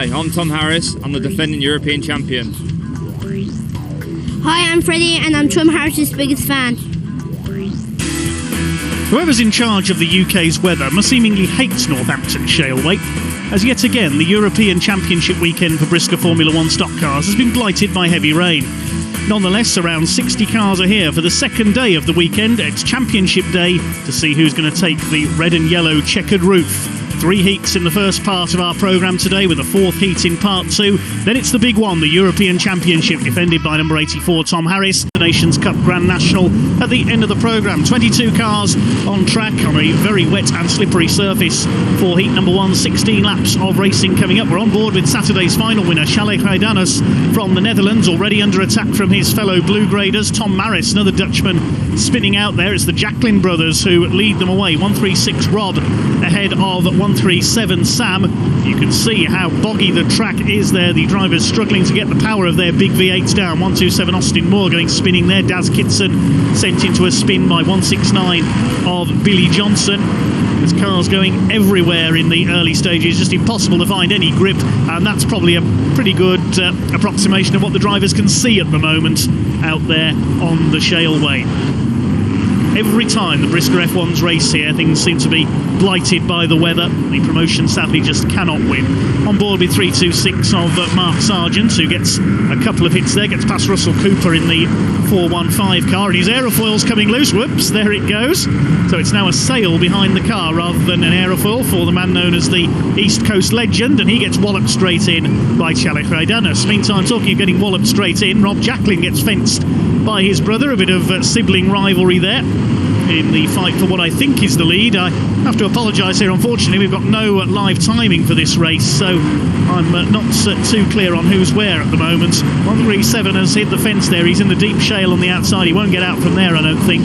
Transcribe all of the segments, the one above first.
Hi, I'm Tom Harris. I'm the defending European champion. Hi, I'm Freddie and I'm Tom Harris's biggest fan. Whoever's in charge of the UK's weather must seemingly hate Northampton Shaleway, as yet again the European Championship weekend for Brisca Formula 1 stock cars has been blighted by heavy rain. Nonetheless, around 60 cars are here for the second day of the weekend. It's Championship Day to see who's going to take the red and yellow checkered roof. 3 heats in the first part of our programme today, with a 4th heat in part 2. Then it's the big one, the European Championship, defended by number 84 Tom Harris. The Nations Cup Grand National at the end of the programme. 22 cars on track on a very wet and slippery surface for heat number 1. 16 laps of racing coming up. We're on board with Saturday's final winner, Tjalle Greidanus from the Netherlands, already under attack from his fellow blue graders. Tom Marris, another Dutchman, spinning out there. It's the Jacqueline brothers who lead them away. 136 Rob ahead of 137 Sam. You can see how boggy the track is there. The drivers struggling to get the power of their big V8s down. 127 Austin Moore going spinning there. Daz Kitson sent into a spin by 169 of Billy Johnson. There's cars going everywhere in the early stages, just impossible to find any grip, and that's probably a pretty good approximation of what the drivers can see at the moment out there on the Shaleway. Every time the Brisca F1s race here, things seem to be blighted by the weather. The promotion sadly just cannot win. On board with 326 of Mark Sargent, who gets a couple of hits there, gets past Russell Cooper in the 415 car, and his aerofoil's coming loose. Whoops, there it goes. So it's now a sail behind the car rather than an aerofoil for the man known as the East Coast legend, and he gets walloped straight in by Tjalle Greidanus. Meantime, talking of getting walloped straight in, Rob Jacqueline gets fenced by his brother. A bit of sibling rivalry there in the fight for what I think is the lead. I have to apologise here, unfortunately we've got no live timing for this race, so I'm not too clear on who's where at the moment. 137 has hit the fence there. He's in the deep shale on the outside. He won't get out from there, I don't think,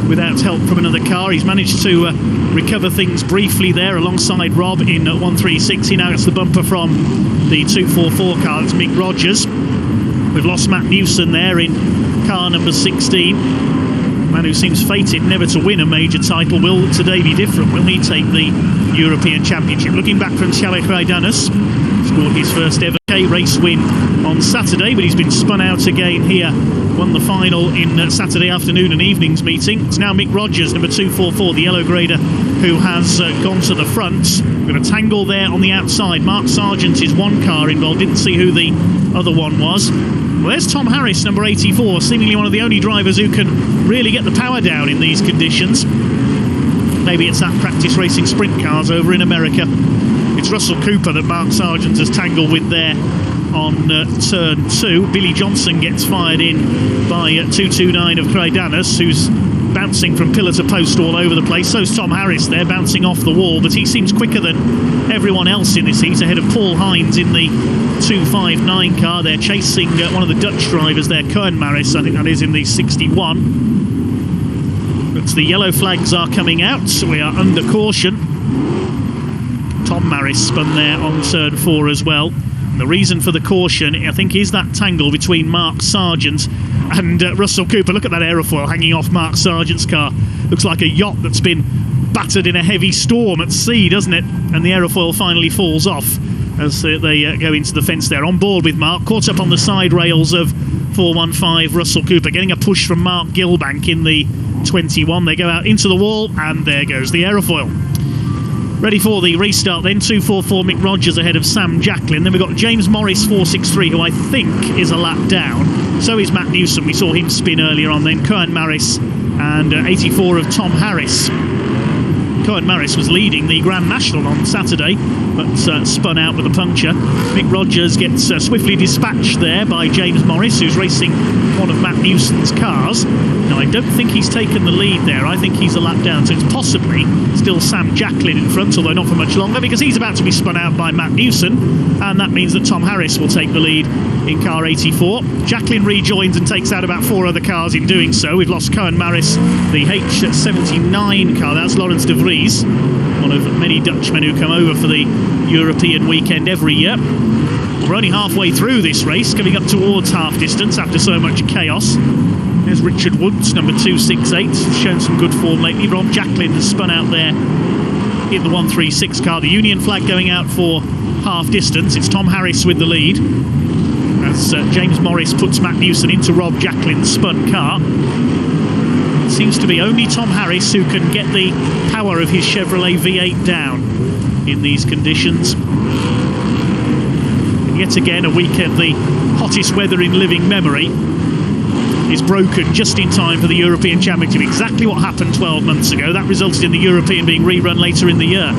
without help from another car. He's managed to recover things briefly there alongside Rob in 136. He now gets the bumper from the 244 car. That's Mick Rogers. We've lost Matt Newson there in car number 16. Man who seems fated never to win a major title. Will today be different? Will he take the European Championship? Looking back from Tjalle Greidanus, scored his first ever race win on Saturday, but he's been spun out again here. Won the final in Saturday afternoon and evening's meeting. It's now Mick Rogers, number 244, the yellow grader, who has gone to the front. We've got a tangle there on the outside. Mark Sargent is one car involved. Didn't see who the other one was. Well, there's Tom Harris, number 84, seemingly one of the only drivers who can really get the power down in these conditions. Maybe it's that practice racing sprint cars over in America. It's Russell Cooper that Mark Sargent has tangled with there on turn 2. Billy Johnson gets fired in by 229 of Greidanus, who's bouncing from pillar to post all over the place. So's Tom Harris there, bouncing off the wall, but he seems quicker than everyone else in this heat, ahead of Paul Hines in the 259 car. They're chasing one of the Dutch drivers there, Koen Marris, I think that is, in the 61. But the yellow flags are coming out, so we are under caution. Tom Marris spun there on turn 4 as well. The reason for the caution, I think, is that tangle between Mark Sargent and Russell Cooper. Look at that aerofoil hanging off Mark Sargent's car. Looks like a yacht that's been battered in a heavy storm at sea, doesn't it? And the aerofoil finally falls off as they go into the fence there. On board with Mark, caught up on the side rails of 415 Russell Cooper, getting a push from Mark Gilbank in the 21. They go out into the wall, and there goes the aerofoil. Ready for the restart then. 244 Mick Rogers ahead of Sam Jacqueline. Then we've got James Morris 463, who I think is a lap down. So is Matt Newson. We saw him spin earlier on then. Koen Marris and 84 of Tom Harris. Koen Marris was leading the Grand National on Saturday, but spun out with a puncture. Mick Rogers gets swiftly dispatched there by James Morris, who's racing one of Matt Newson's cars. Now, I don't think he's taken the lead there. I think he's a lap down, so it's possibly still Sam Jacqueline in front, although not for much longer, because he's about to be spun out by Matt Newson, and that means that Tom Harris will take the lead in car 84. Jacqueline rejoins and takes out about 4 other cars in doing so. We've lost Koen Marris, the H79 car. That's Laurens de Vries, one of many Dutchmen who come over for the European weekend every year. We're only halfway through this race, coming up towards half distance after so much chaos. There's Richard Woods, number 268, shown some good form lately. Rob Jacqueline has spun out there in the 136 car. The Union flag going out for half distance. It's Tom Harris with the lead as James Marris puts Matt Newson into Rob Jacquelin's spun car. It seems to be only Tom Harris who can get the power of his Chevrolet V8 down in these conditions. And yet again, a weekend, the hottest weather in living memory, is broken just in time for the European Championship. Exactly what happened 12 months ago. That resulted in the European being rerun later in the year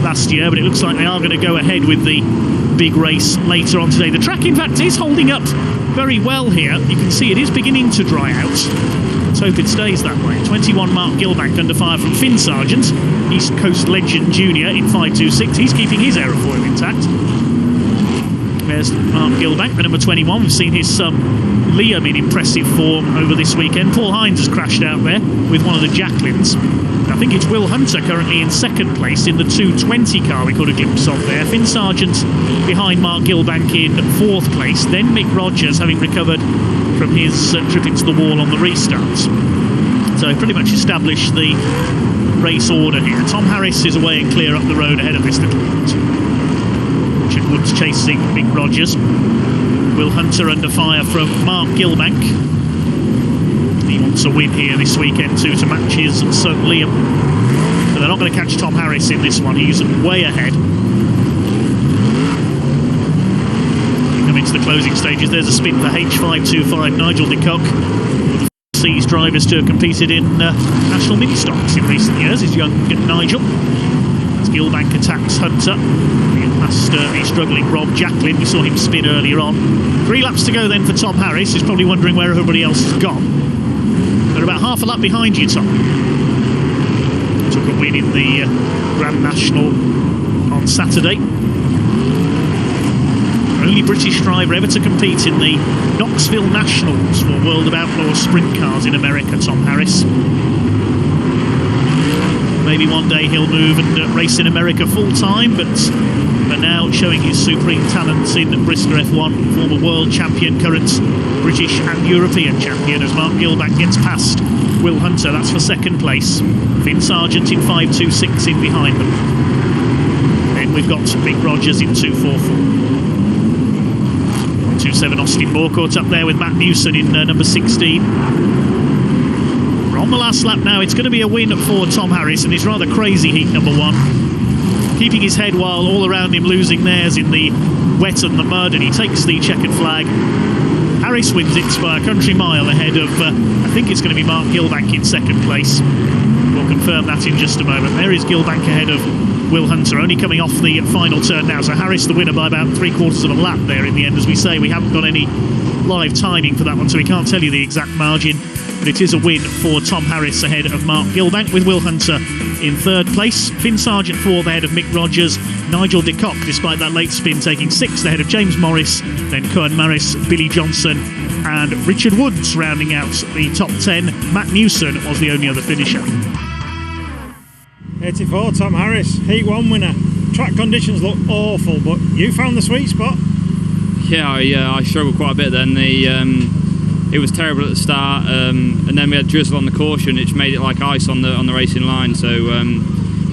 last year, but it looks like they are going to go ahead with the big race later on today. The track, in fact, is holding up very well here. You can see it is beginning to dry out. Let's hope it stays that way. 21 Mark Gilbank under fire from Finn Sargent, East Coast Legend Junior in 526. He's keeping his aerofoil intact. There's Mark Gilbank, the number 21. We've seen his son Liam in impressive form over this weekend. Paul Hines has crashed out there with one of the Jacquelines. I think it's Will Hunter currently in second place in the 220 car we caught a glimpse of there. Finn Sargent behind Mark Gilbank in fourth place. Then Mick Rogers, having recovered from his trip into the wall on the restarts. So pretty much established the race order here. Tom Harris is away and clear up the road ahead of this little boat. Richard Woods chasing Mick Rogers. Will Hunter under fire from Mark Gilbank. He wants a win here this weekend too to match his son Liam. But they're not going to catch Tom Harris in this one. He's way ahead. We come into the closing stages. There's a spin for H525 Nigel de Kock. These drivers to have competed in national mini stocks in recent years is young Nigel. As Gilbank attacks Hunter. Past the struggling Rob Jacquelin. We saw him spin earlier on. 3 laps to go then for Tom Harris. He's probably wondering where everybody else has gone. They're about half a lap behind you, Tom. Took a win in the Grand National on Saturday. Only British driver ever to compete in the Knoxville Nationals for World of Outlaw Sprint Cars in America, Tom Harris. Maybe one day he'll move and race in America full-time, but for now showing his supreme talents in Brisca F1, former world champion, current British and European champion, as Mark Gilbank gets past Will Hunter. That's for second place. Finn Sargent in 526 in behind them. Then we've got Mick Rogers in 244. 127 Austin Moore caught up there with Matt Newson in number 16. We're on the last lap now. It's going to be a win for Tom Harris and his rather crazy heat number 1. Keeping his head while all around him losing theirs in the wet and the mud, and he takes the checkered flag. Harris wins it by a country mile ahead of, I think it's going to be Mark Gilbank in second place. We'll confirm that in just a moment. There is Gilbank ahead of Will Hunter, only coming off the final turn now. So Harris the winner by about 3/4 of a lap there in the end. As we say, we haven't got any live timing for that one, so we can't tell you the exact margin. But it is a win for Tom Harris ahead of Mark Gilbank, with Will Hunter in third place. Finn Sargent fourth ahead of Mick Rogers. Nigel de Kock, despite that late spin, taking sixth ahead of James Marris. Then Koen, Marris, Billy Johnson and Richard Woods rounding out the top 10. Matt Newson was the only other finisher. 84, Tom Harris, Heat 1 winner. Track conditions look awful, but you found the sweet spot. Yeah, I struggled quite a bit then. It was terrible at the start, and then we had drizzle on the caution, which made it like ice on the racing line. So,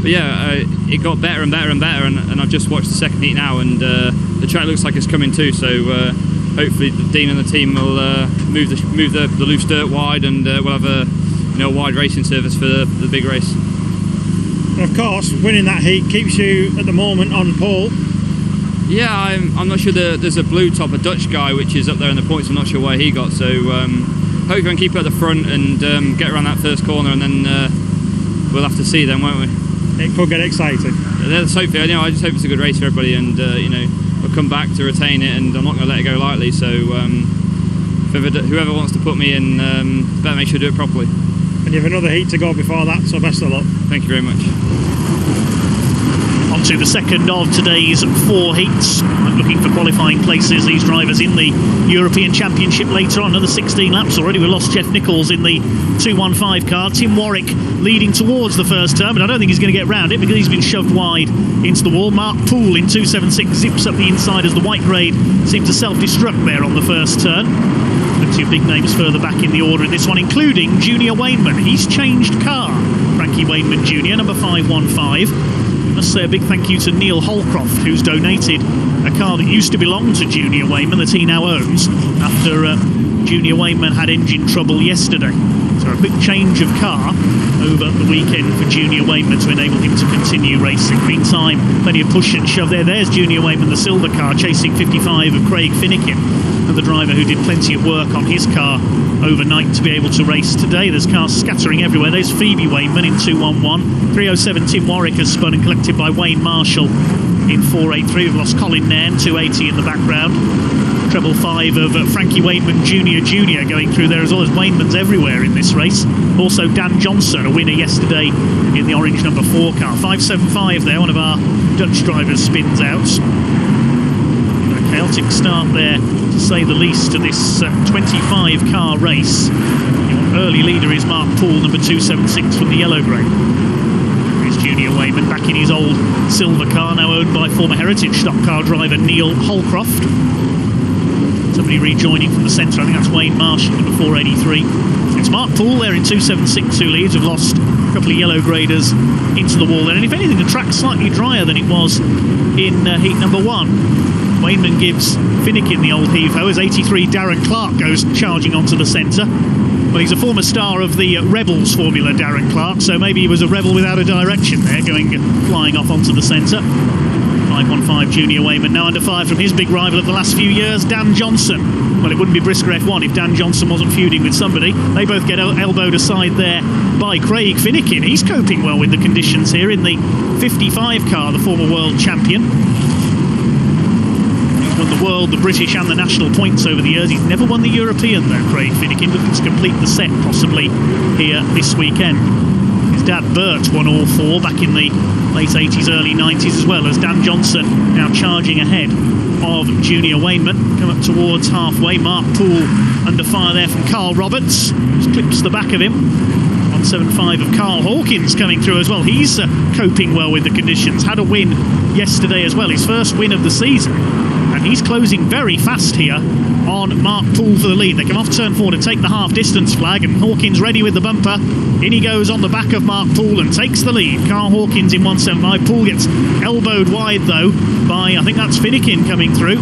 but yeah, it got better and better and better, and I've just watched the second heat now, and the track looks like it's coming too. So hopefully Dean and the team will move the loose dirt wide, and we'll have a wide racing surface for the big race. And of course, winning that heat keeps you at the moment on pole. Yeah, I'm not sure. There's a blue top, a Dutch guy, which is up there in the points. I'm not sure where he got. So hopefully we can keep it at the front and get around that first corner, and then we'll have to see then, won't we? It could get exciting. Let's hope. I just hope it's a good race for everybody, and we'll come back to retain it. And I'm not going to let it go lightly. So whoever wants to put me in, better make sure to do it properly. And you have another heat to go before that. So best of luck. Thank you very much. On to the second of today's 4 heats. Looking for qualifying places, these drivers in the European Championship later on. Another 16 laps already. We lost Geoff Nickolls in the 215 car. Tim Warwick leading towards the first turn, but I don't think he's going to get round it because he's been shoved wide into the wall. Mark Poole in 276 zips up the inside as the white grade seemed to self-destruct there on the first turn. The 2 big names further back in the order in this one, including Junior Wainman. He's changed car. Frankie Wainman Jr., number 515. must say a big thank you to Neil Holcroft, who's donated a car that used to belong to Junior Wainman that he now owns after Junior Wainman had engine trouble yesterday. So a quick change of car over the weekend for Junior Wainman to enable him to continue racing. Meantime, plenty of push and shove there. There's Junior Wainman, the silver car, chasing 55 of Craig Finnegan, the driver who did plenty of work on his car overnight to be able to race today. There's cars scattering everywhere. There's Phoebe Wainman in 211. 307 Tim Warwick has spun and collected by Wayne Marshall in 483. We've lost Colin Nairn, 280 in the background. Treble 5 of Frankie Wainman Jr. going through there, as well as Wainman's everywhere in this race. Also Dan Johnson, a winner yesterday in the orange number 4 car. 575 there, one of our Dutch drivers spins out. A chaotic start there, to say the least, to this 25 car race. Your early leader is Mark Poole, number 276 from the yellow grey. Here's Junior Wainman back in his old silver car, now owned by former Heritage stock car driver Neil Holcroft. Somebody rejoining from the centre, I think that's Wayne Marshall, number 483. It's Mark Poole there in 276 who leads. Have lost a couple of yellow graders into the wall there, and if anything the track's slightly drier than it was in heat number 1. Wainman gives Finnegan the old heave-ho as 83 Darren Clark goes charging onto the centre. Well, he's a former star of the Rebels formula, Darren Clark, so maybe he was a rebel without a direction there, going flying off onto the centre. 515 Junior Wainman now under fire from his big rival of the last few years, Dan Johnson. Well, it wouldn't be Brisca F1 if Dan Johnson wasn't feuding with somebody. They both get elbowed aside there by Craig Finnegan. He's coping well with the conditions here in the 55 car, the former world champion. He's won the world, the British and the national points over the years. He's never won the European though, Craig Finnegan, looking to complete the set possibly here this weekend. His dad Bert won all 4 back in the late 80s, early 90s, as well as Dan Johnson now charging ahead of Junior Wainman. Come up towards halfway. Mark Poole under fire there from Karl Roberts, just clips the back of him. 175 of Karl Hawkins coming through as well. He's coping well with the conditions. Had a win yesterday as well, his first win of the season. And he's closing very fast here on Mark Poole for the lead. They come off turn 4 to take the half-distance flag, and Hawkins ready with the bumper. In he goes on the back of Mark Poole and takes the lead. Karl Hawkins in 175. Poole gets elbowed wide, though, by, I think that's Finnegan coming through.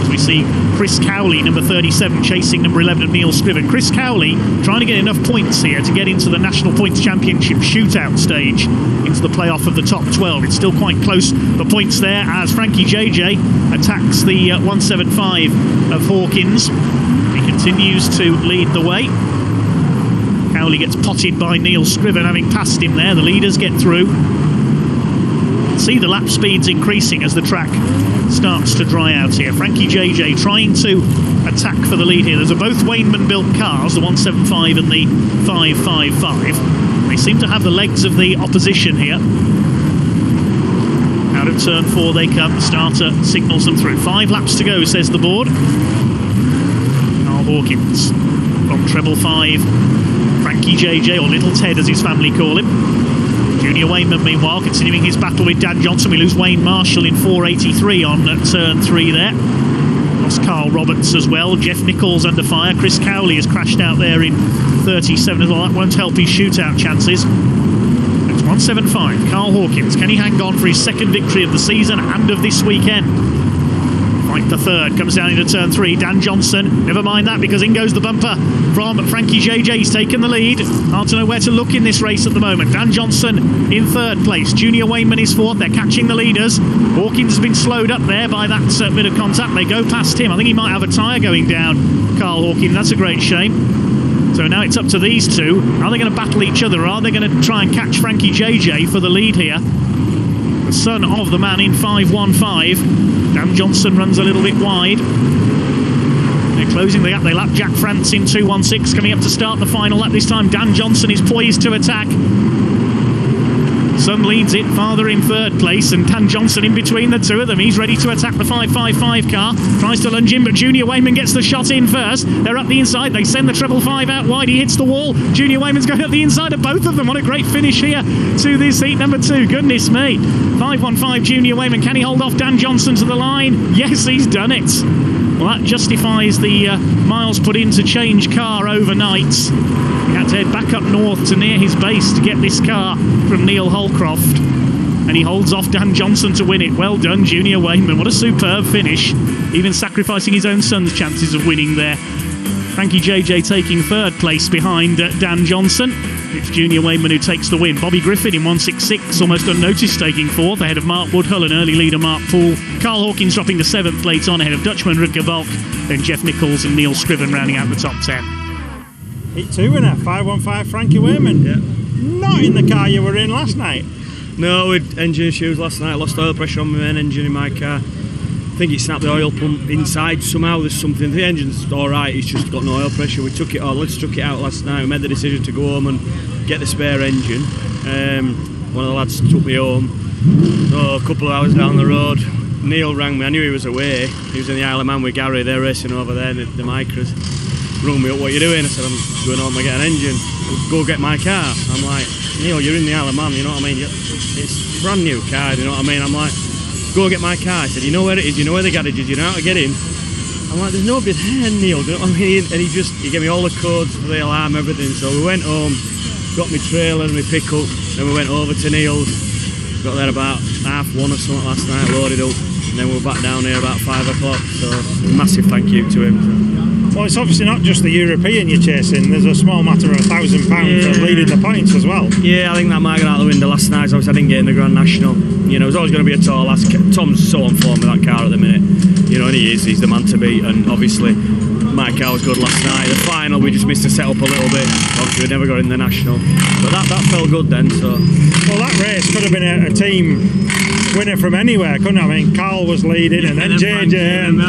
As we see Chris Cowley, number 37, chasing number 11 of Neil Scriven. Chris Cowley trying to get enough points here to get into the National Points Championship shootout stage, into the playoff of the top 12. It's still quite close, the points there, as Frankie JJ attacks the 175 of Hawkins. He continues to lead the way. Cowley gets potted by Neil Scriven, having passed him there. The leaders get through. See the lap speeds increasing as the track starts to dry out here. Frankie JJ trying to attack for the lead here. Those are both Wainman built cars, the 175 and the 555. They seem to have the legs of the opposition here. Out of turn 4 they come. Starter signals them through. 5 laps to go, says the board. Karl Hawkins from treble 5. Frankie JJ, or Little Ted as his family call him. Junior Wainman, meanwhile, continuing his battle with Dan Johnson. We lose Wayne Marshall in 483 on turn 3 there. Lost Karl Roberts as well. Geoff Nickolls under fire. Chris Cowley has crashed out there in 37 as well. That won't help his shootout chances. It's 175. Karl Hawkins. Can he hang on for his second victory of the season and of this weekend? Fight the third. Comes down into turn 3. Dan Johnson. Never mind that, because in goes the bumper from Frankie JJ. He's taken the lead. Hard to know where to look in this race at the moment. Dan Johnson in 3rd place. Junior Wainman is 4th. They're catching the leaders. Hawkins has been slowed up there by that bit of contact. They go past him. I think he might have a tyre going down, Karl Hawkins. That's a great shame. So now it's up to these two. Are they going to battle each other, or are they going to try and catch Frankie JJ for the lead here? The son of the man in 515. Dan Johnson runs a little bit wide. They're closing the gap. They lap Jack France in 216, coming up to start the final lap. This time Dan Johnson is poised to attack. Son leads it, father in 3rd place, and Dan Johnson in between the two of them. He's ready to attack the 555 car. Tries to lunge in, but Junior Wainman gets the shot in first. They're up the inside. They send the treble 5 out wide. He hits the wall. Junior Wainman's going up the inside of both of them. What a great finish here to this heat number 2. Goodness me. 515 Junior Wainman. Can he hold off Dan Johnson to the line? Yes, he's done it. Well, that justifies the miles put in to change car overnight. He had to head back up north to near his base to get this car from Neil Holcroft. and he holds off Dan Johnson to win it. Well done, Junior Wainman. What a superb finish, even sacrificing his own son's chances of winning there. Frankie JJ taking third place behind Dan Johnson. It's Junior Wainman who takes the win. Bobby Griffin in 166, almost unnoticed, taking fourth, ahead of Mark Woodhull and early leader Mark Poole. Karl Hawkins dropping to seventh late on, ahead of Dutchman Rutger Valk. Then Geoff Nickolls and Neil Scriven rounding out the top 10. Heat 2 winner, 515 Frankie Wainman. Yeah. Not in the car you were in last night. No, with engine issues last night. I lost oil pressure on my main engine in my car. I think it snapped the oil pump inside somehow. There's something. The engine's alright, it's just got no oil pressure. We took it out last night. We made the decision to go home and get the spare engine. One of the lads took me home. A couple of hours down the road, Neil rang me. I knew he was away. He was in the Isle of Man with Gary. They're racing over there, the Micras. Rung me up, what are you doing? I said, I'm going home and get an engine. Go get my car. I'm like, Neil, you're in the Isle of Man, you know what I mean? It's a brand new car, you know what I mean? I'm like, go get my car. I said, you know where it is, you know where the garage is, you know how to get in? I'm like, there's nobody there, Neil, do you know what I mean? And he gave me all the codes for the alarm, everything. So we went home, got my trailer and my pickup, then we went over to Neil's. Got there about 1:30 or something last night, loaded up, and then we were back down here about 5 o'clock. So massive thank you to him. Well, it's obviously not just the European you're chasing. There's a small matter of £1,000 for leading the points as well. Yeah, I think that might get out the window last night. Obviously, I didn't get in the Grand National. You know, there's always going to be a tall ass. Tom's so on form with that car at the minute. You know, and he's the man to beat. And obviously, my car was good last night. The final, we just missed the setup a little bit. Obviously, we never got in the National. But that felt good then. So, well, that race could have been a team winner from anywhere, couldn't it? I mean, Karl was leading, and then JJ, and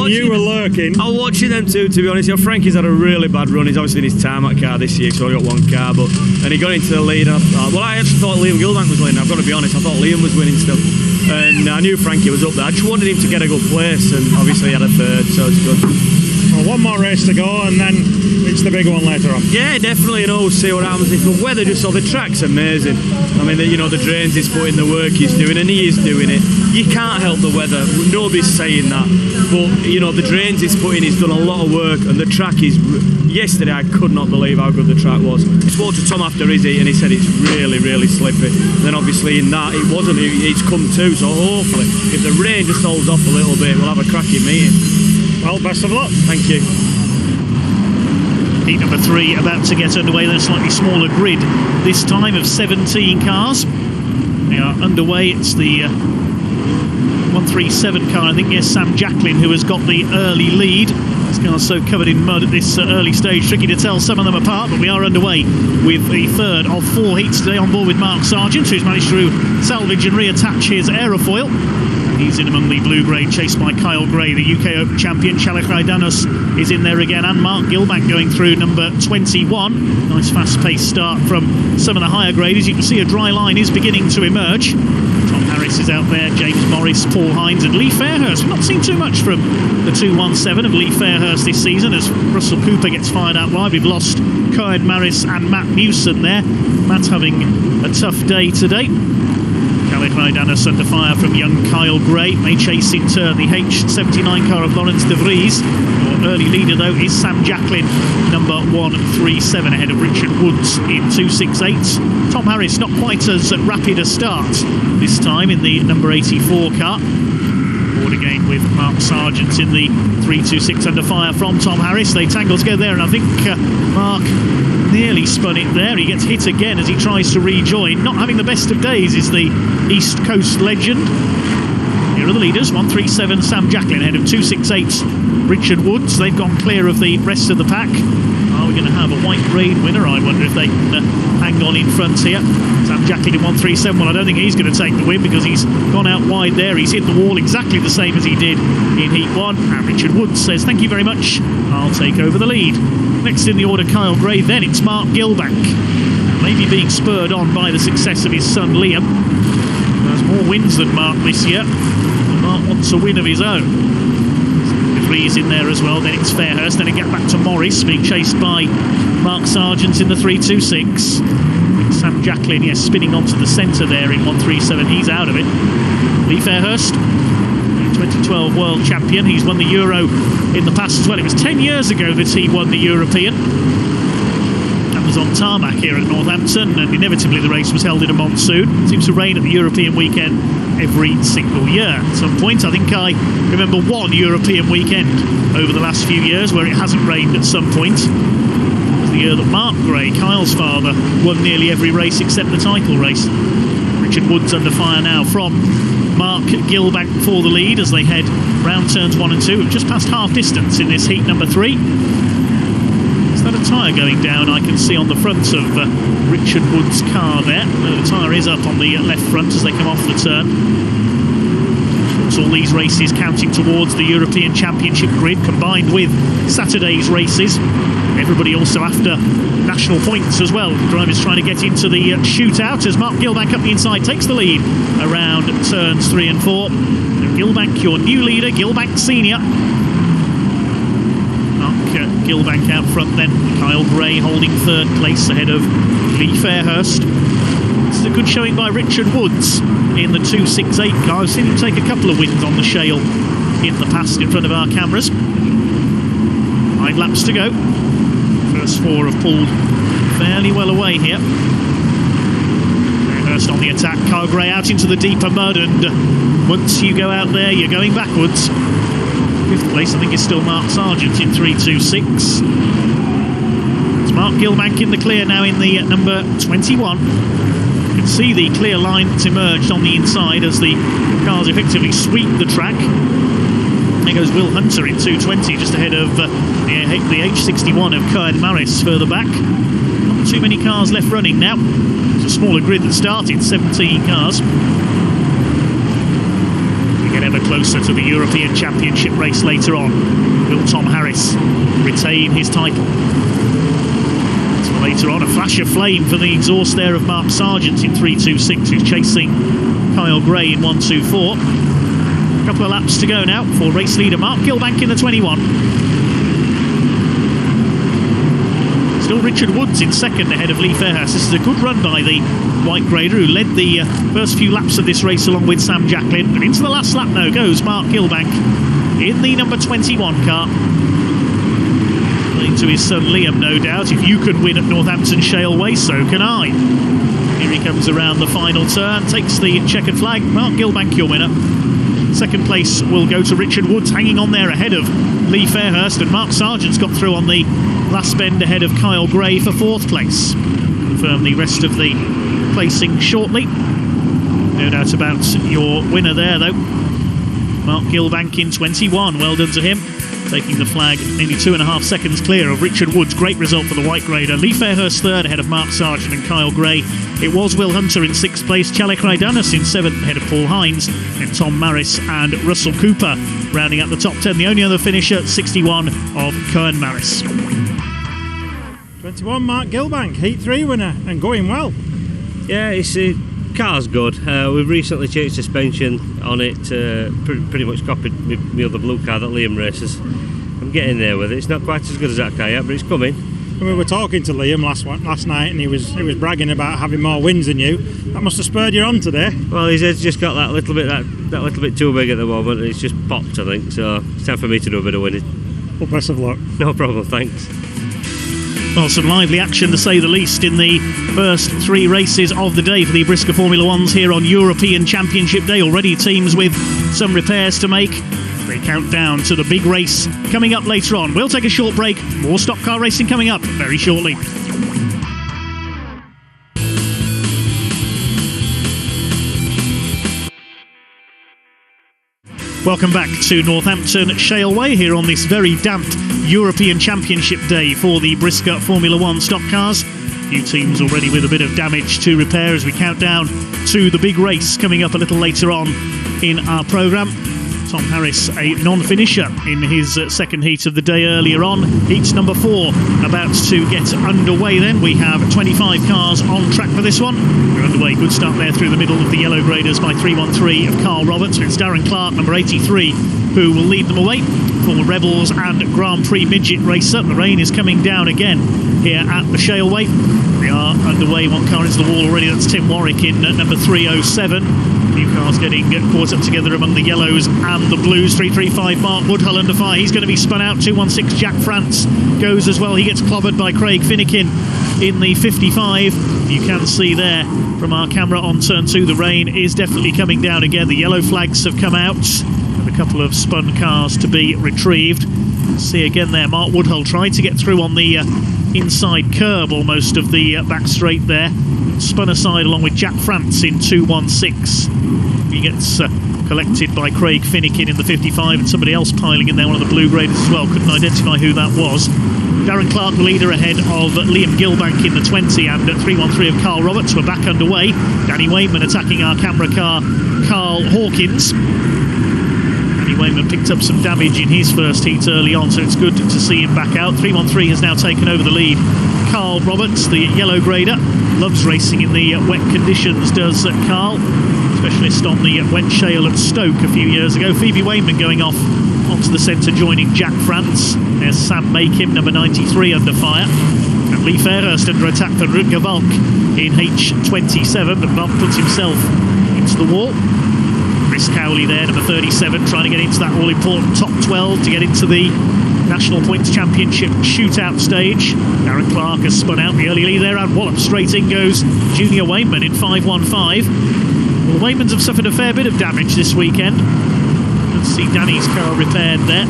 you were lurking. I was watching them too, to be honest. You know, Frankie's had a really bad run. He's obviously in his tarmac car this year, so I got one car. And he got into the lead. And I actually thought Liam Gilbank was winning. I've got to be honest. I thought Liam was winning still. And I knew Frankie was up there. I just wanted him to get a good place, and obviously he had a third, so it's good. Well, one more race to go, and then it's the big one later on. Yeah, definitely. And we'll see what happens. If the weather the track's amazing. I mean, the drains he's putting, the work he's doing, and he is doing it. You can't help the weather. Nobody's saying that. But the drains he's putting, he's done a lot of work, and the track is. Yesterday, I could not believe how good the track was. I spoke to Tom after Izzy, and he said it's really, really slippy. And then obviously in that it wasn't. It's come to. So hopefully, if the rain just holds off a little bit, we'll have a cracking meeting. Well, best of luck. Thank you. Heat number 3 about to get underway. Then a slightly smaller grid this time of 17 cars. They are underway. It's the 137 car, I think. Yes, Sam Jacklin, who has got the early lead. This car's so covered in mud at this early stage, tricky to tell some of them apart, but we are underway with the third of 4 heats today, on board with Mark Sargent, who's managed to salvage and reattach his aerofoil. He's in among the blue grade, chased by Kyle Gray, the UK Open champion. Tjalle Greidanus is in there again, and Mark Gilbank going through number 21. Nice fast-paced start from some of the higher graders. You can see a dry line is beginning to emerge. Tom Marris is out there, James Morris, Paul Hines and Lee Fairhurst. We've not seen too much from the 217 of Lee Fairhurst this season as Russell Cooper gets fired out wide. We've lost Koen, Marris and Matt Newson there. Matt having a tough day today. Greidanus under fire from young Kyle Gray. May chase in turn the H79 car of Lawrence de Vries. Your early leader though is Sam Jacklin, number 137, ahead of Richard Woods in 268. Tom Harris not quite as rapid a start this time in the number 84 car. Board again with Mark Sargent in the 326 under fire from Tom Harris. They tangle together there, and I think Mark nearly spun it there. He gets hit again as he tries to rejoin. Not having the best of days is the East Coast legend. Here are the leaders. 137 Sam Jacklin ahead of 268 Richard Woods. They've gone clear of the rest of the pack. Are we going to have a white grade winner? I wonder if they can hang on in front here. Sam Jacklin in 137. Well, I don't think he's going to take the win because he's gone out wide there. He's hit the wall exactly the same as he did in Heat 1. And Richard Woods says, thank you very much. I'll take over the lead. Next in the order, Kyle Gray. Then it's Mark Gilbank. Maybe being spurred on by the success of his son Liam. He has more wins than Mark this year. Mark wants a win of his own. Is in there as well. Then it's Fairhurst. Then it get back to Morris, being chased by Mark Sargent in the 326. Sam Jacklin, yes, spinning onto the centre there in 137. He's out of it. Lee Fairhurst, 2012 world champion. He's won the Euro in the past as well. It was 10 years ago that he won the European. And was on tarmac here at Northampton, and inevitably the race was held in a monsoon. It seems to rain at the European weekend every single year. At some point, I think I remember one European weekend over the last few years where it hasn't rained at some point. It was the year that Mark Gray, Kyle's father, won nearly every race except the title race. Richard Woods under fire now from Mark Gilbank for the lead as they head round turns 1 and 2. We've just passed half distance in this heat number 3. Is that a tyre going down? I can see on the front of Richard Wood's car there. No, the tyre is up on the left front as they come off the turn. So all these races counting towards the European Championship grid, combined with Saturday's races. Everybody also after national points as well. Drivers trying to get into the shootout as Mark Gilbank up the inside takes the lead around turns 3 and 4. Gilbank, your new leader, Gilbank Senior. Gilbank out front then. Kyle Gray holding 3rd place ahead of Lee Fairhurst. This is a good showing by Richard Woods in the 268 car. I've seen him take a couple of wins on the Shale in the past in front of our cameras. 9 laps to go. First 4 have pulled fairly well away here. Fairhurst on the attack. Kyle Gray out into the deeper mud, and once you go out there, you're going backwards. 5th place, I think, is still Mark Sargent in 3.26. It's Mark Gilbank in the clear now in the number 21. You can see the clear line that's emerged on the inside as the cars effectively sweep the track. There goes Will Hunter in 2.20, just ahead of the H61 of Koen Marris further back. Not too many cars left running now. It's a smaller grid that started, 17 cars. Ever closer to the European Championship race later on. Will Tom Harris retain his title? So later on, a flash of flame for the exhaust there of Mark Sargent in 3.26, who's chasing Kyle Gray in 1.24. A couple of laps to go now for race leader Mark Gilbank in the 21. Still Richard Woods in 2nd ahead of Lee Fairhurst. This is a good run by the white grader who led the first few laps of this race along with Sam Jacklin. And into the last lap now goes Mark Gilbank in the number 21 car. Playing to his son Liam, no doubt. If you can win at Northampton Shaleway, so can I. Here he comes around the final turn, takes the checkered flag. Mark Gilbank, your winner. 2nd place will go to Richard Woods, hanging on there ahead of Lee Fairhurst, and Mark Sargent's got through on the last bend ahead of Kyle Gray for 4th place. Confirm the rest of the placing shortly. No doubt about your winner there though. Mark Gilbank in 21, well done to him. Taking the flag nearly 2.5 seconds clear of Richard Woods. Great result for the white grader. Lee Fairhurst 3rd ahead of Mark Sargent and Kyle Gray. It was Will Hunter in 6th place. Tjalle Greidanus in 7th ahead of Paul Hines. And Tom Marris and Russell Cooper rounding out the top 10. The only other finisher, 61 of Koen Marris. 21 Mark Gilbank, Heat 3 winner, and going well. Yeah, it's car's good. We've recently changed suspension on it, pretty much copied my other blue car that Liam races. I'm getting there with it. It's not quite as good as that car yet, but it's coming. We were talking to Liam last night, and he was bragging about having more wins than you. That must have spurred you on today. Well, his head's just got that little bit too big at the moment, and it's just popped, I think. So it's time for me to do a bit of winning. Well, best of luck. No problem, thanks. Well, some lively action to say the least in the first 3 races of the day for the Brisca Formula Ones here on European Championship Day. Already teams with some repairs to make. They count down to the big race coming up later on. We'll take a short break. More stock car racing coming up very shortly. Welcome back to Northampton Shaleway here on this very damp European Championship Day for the Brisca Formula 1 stock cars. A few teams already with a bit of damage to repair as we count down to the big race coming up a little later on in our programme. Tom Harris, a non-finisher in his 2nd heat of the day earlier on. Heat number 4 about to get underway then. We have 25 cars on track for this one. We're underway. Good start there through the middle of the yellow graders by 313 of Karl Roberts. It's Darren Clark, number 83, who will lead them away. Former Rebels and Grand Prix midget racer. The rain is coming down again here at the Shaleway. We are underway. One car into the wall already. That's Tim Warwick in number 307. New cars getting caught up together among the yellows and the blues. 335 Mark Woodhull under fire. He's going to be spun out. 216 Jack France goes as well. He gets clobbered by Craig Finnekin in the 55. You can see there from our camera on turn 2, the rain is definitely coming down again. The yellow flags have come out and a couple of spun cars to be retrieved. See again there, Mark Woodhull tried to get through on the inside curb almost of the back straight there. Spun aside along with Jack France in 216. He gets collected by Craig Finnegan in the 55 and somebody else piling in there, one of the blue graders as well. Couldn't identify who that was. Darren Clark, the leader, ahead of Liam Gilbank in the 20, and at 313 of Karl Roberts. We're back underway. Danny Wainman attacking our camera car, Karl Hawkins. Wainman picked up some damage in his first heat early on, so it's good to see him back out. 313 has now taken over the lead. Karl Roberts, the yellow grader, loves racing in the wet conditions, does Karl. Specialist on the wet shale at Stoke a few years ago. Phoebe Wainman going off onto the centre, joining Jack France. There's Sam Makim, number 93, under fire. And Lee Fairhurst under attack for Rutger Valk in H27, but Valk puts himself into the wall. Cowley there, number 37, trying to get into that all-important top 12 to get into the National Points Championship shootout stage. Darren Clark has spun out the early lead there, and wallop straight in goes Junior Wainman in 515. Well, the Wainmans have suffered a fair bit of damage this weekend. Let's see Danny's car repaired there.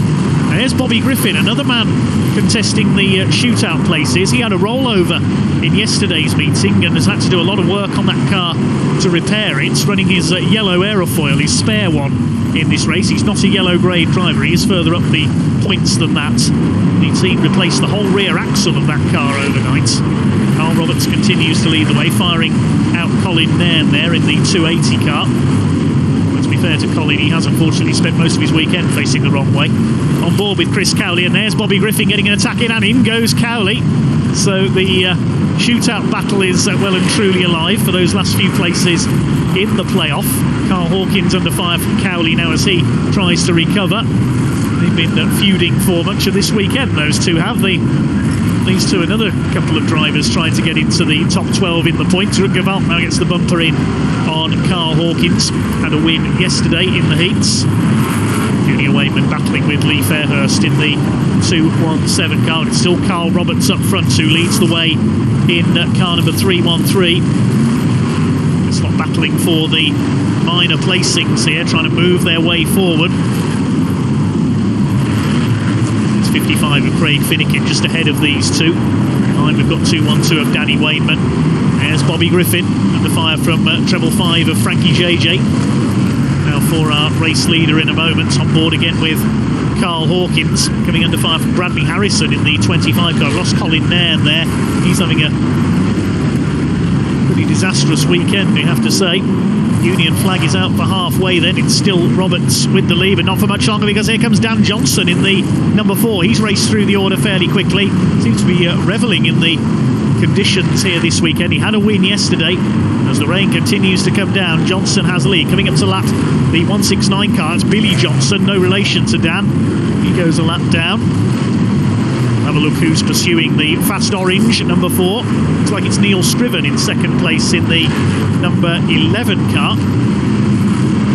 There's Bobby Griffin, another man contesting the shootout places. He had a rollover in yesterday's meeting and has had to do a lot of work on that car to repair it. It's running his yellow aerofoil, his spare one, in this race. He's not a yellow grade driver. He is further up the points than that. The team replaced the whole rear axle of that car overnight. Karl Roberts continues to lead the way, firing out Colin Nairn there in the 280 car. To be fair to Colin, he has unfortunately spent most of his weekend facing the wrong way. On board with Chris Cowley, and there's Bobby Griffin getting an attack in, and in goes Cowley. So the shootout battle is well and truly alive for those last few places in the playoff. Karl Hawkins under fire from Cowley now as he tries to recover. They've been feuding for much of this weekend, those two have. These two, another couple of drivers trying to get into the top 12 in the points. Rutger Valk now gets the bumper in on Karl Hawkins. Had a win yesterday in the heats. Junior Wainman battling with Lee Fairhurst in the 217 car. It's still Karl Roberts up front who leads the way in car number 313. It's not battling for the minor placings here, trying to move their way forward. 55 of Craig Finnegan just ahead of these two. Behind we've got 212 of Danny Wainman. There's Bobby Griffin under fire from treble 5 of Frankie JJ. Now for our race leader in a moment, on board again with Karl Hawkins, coming under fire from Bradley Harrison in the 25 car. Lost Colin Nairn there. He's having a pretty disastrous weekend, we have to say. Union flag is out for halfway then. It's still Roberts with the lead, but not for much longer, because here comes Dan Johnson in the number 4. He's raced through the order fairly quickly. Seems to be revelling in the conditions here this weekend. He had a win yesterday. As the rain continues to come down, Johnson has lead. Coming up to lap the 169 car, it's Billy Johnson, no relation to Dan. He goes a lap down. Have a look who's pursuing the fast orange, number 4. Looks like it's Neil Scriven in second place in the number 11 car.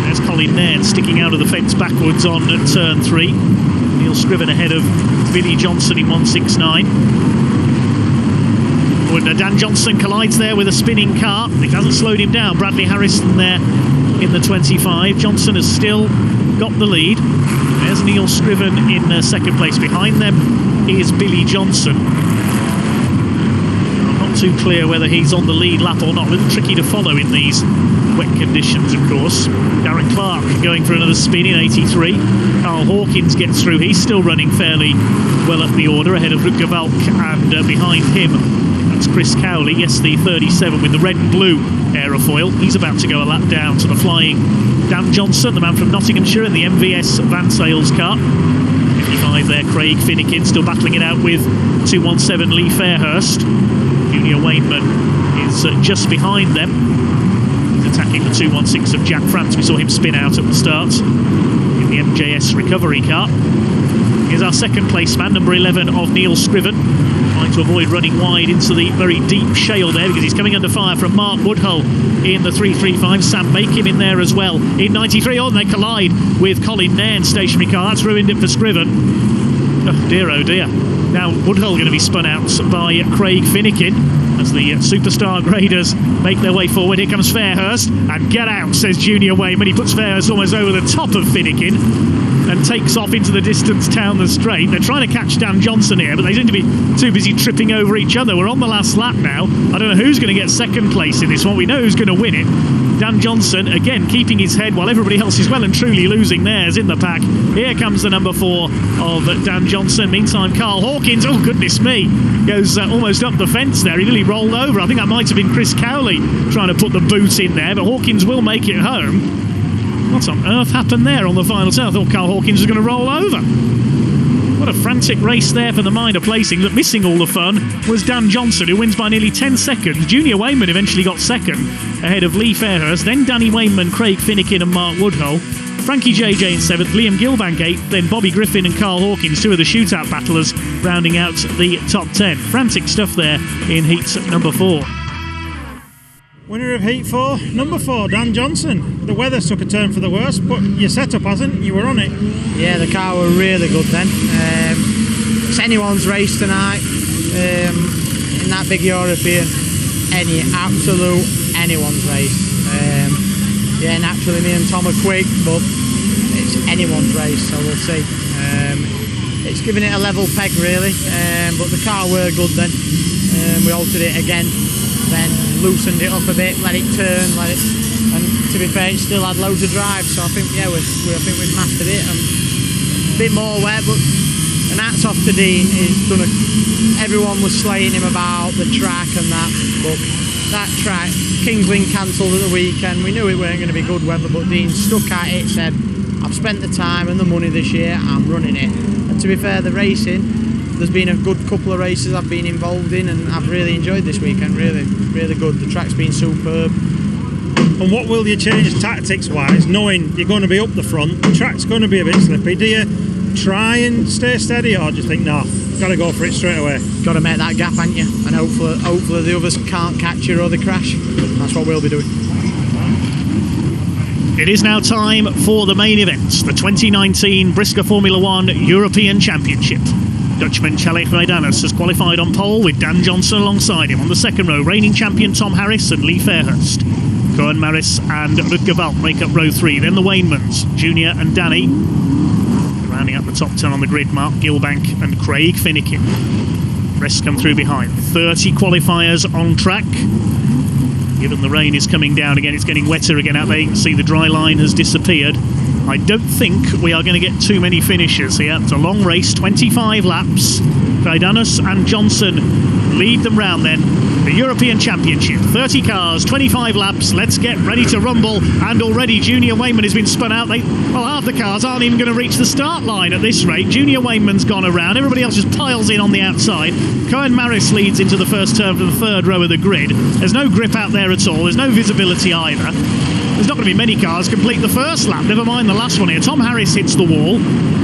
There's Colin Nairn sticking out of the fence backwards on turn 3. Neil Scriven ahead of Billy Johnson in 169. And Dan Johnson collides there with a spinning car. It hasn't slowed him down. Bradley Harrison there in the 25. Johnson has still got the lead. There's Neil Scriven in second place. Behind them is Billy Johnson. I'm not too clear whether he's on the lead lap or not. A little tricky to follow in these wet conditions, of course. Darren Clark going for another spin in 83. Karl Hawkins gets through. He's still running fairly well up the order, ahead of Rutger Valk, and behind him that's Chris Cowley. Yes, the 37 with the red and blue aerofoil. He's about to go a lap down to the flying Dan Johnson, the man from Nottinghamshire in the MVS Van Sales car. 55 there, Craig Finnegan still battling it out with 217 Lee Fairhurst. Junior Wainman is just behind them. He's attacking the 216 of Jack France. We saw him spin out at the start in the MJS recovery car. Here's our second place man, number 11 of Neil Scriven, trying to avoid running wide into the very deep shale there, because he's coming under fire from Mark Woodhull in the 335. Sam Makim in there as well in 93. Oh, and they collide with Colin Nairn's stationary car. That's ruined it for Scriven. Oh dear, oh dear. Now Woodhull going to be spun out by Craig Finnegan. as the superstar graders make their way forward. Here comes Fairhurst, and get out, says Junior Wainman. He puts Fairhurst almost over the top of Finnegan and takes off into the distance down the straight. They're trying to catch Dan Johnson here, but they seem to be too busy tripping over each other. We're on the last lap now. I don't know who's going to get second place in this one. We know who's going to win it. Dan Johnson, again, keeping his head while everybody else is well and truly losing theirs in the pack. Here comes the number 4 of Dan Johnson. Meantime, Karl Hawkins, oh goodness me, goes almost up the fence there. He nearly rolled over. I think that might have been Chris Cowley trying to put the boot in there, but Hawkins will make it home. What on earth happened there on the final turn? I thought Karl Hawkins was going to roll over. What a frantic race there for the minor placing. Look, missing all the fun was Dan Johnson, who wins by nearly 10 seconds. Junior Wainman eventually got second, ahead of Lee Fairhurst, then Danny Wainman, Craig Finnegan and Mark Woodhull. Frankie JJ in 7th, Liam Gilbank 8th, then Bobby Griffin and Karl Hawkins, 2 of the shootout battlers, rounding out the top 10. Frantic stuff there in heat number 4. Winner of Heat 4, number 4, Dan Johnson. The weather took a turn for the worse, but your setup hasn't. You were on it. Yeah, the car were really good then. It's anyone's race tonight. In that big European, absolute anyone's race. Yeah, naturally me and Tom are quick, but it's anyone's race, so we'll see. It's giving it a level peg really, but the car were good then. We altered it again, then loosened it up a bit, let it turn, and to be fair, it still had loads of drive. So I think we've mastered it. A bit more wet, but and hats off to Dean. Everyone was slaying him about the track and that, but that track, King's Lynn cancelled at the weekend. We knew it weren't going to be good weather, but Dean stuck at it. Said, "I've spent the time and the money this year. I'm running it." And to be fair, the racing. There's been a good couple of races I've been involved in, and I've really enjoyed this weekend. Really, really good. The track's been superb. And what will you change tactics-wise, knowing you're going to be up the front? The track's going to be a bit slippy. Do you try and stay steady, or do you think, no, got to go for it straight away? Got to make that gap, haven't you? And hopefully the others can't catch you or they crash. That's what we'll be doing. It is now time for the main event, the 2019 Brisca Formula 1 European Championship. Dutchman Tjalle Greidanus has qualified on pole with Dan Johnson alongside him. On the second row, reigning champion Tom Harris and Lee Fairhurst. Koen, Marris and Rutger Valk make up row 3. Then the Wainmans, Junior and Danny. Rounding up the top 10 on the grid, Mark Gilbank and Craig Finnegan. Rest come through behind. 30 qualifiers on track. Given the rain is coming down again, it's getting wetter again out there. You can see the dry line has disappeared. I don't think we are going to get too many finishers here. It's a long race, 25 laps. Greidanus and Johnson lead them round then. The European Championship, 30 cars, 25 laps. Let's get ready to rumble. And already Junior Wainman has been spun out. Half the cars aren't even going to reach the start line at this rate. Junior Wainman's gone around. Everybody else just piles in on the outside. Koen Marris leads into the first turn from the third row of the grid. There's no grip out there at all. There's no visibility either. There's not going to be many cars complete the first lap, never mind the last one here. Tom Harris hits the wall.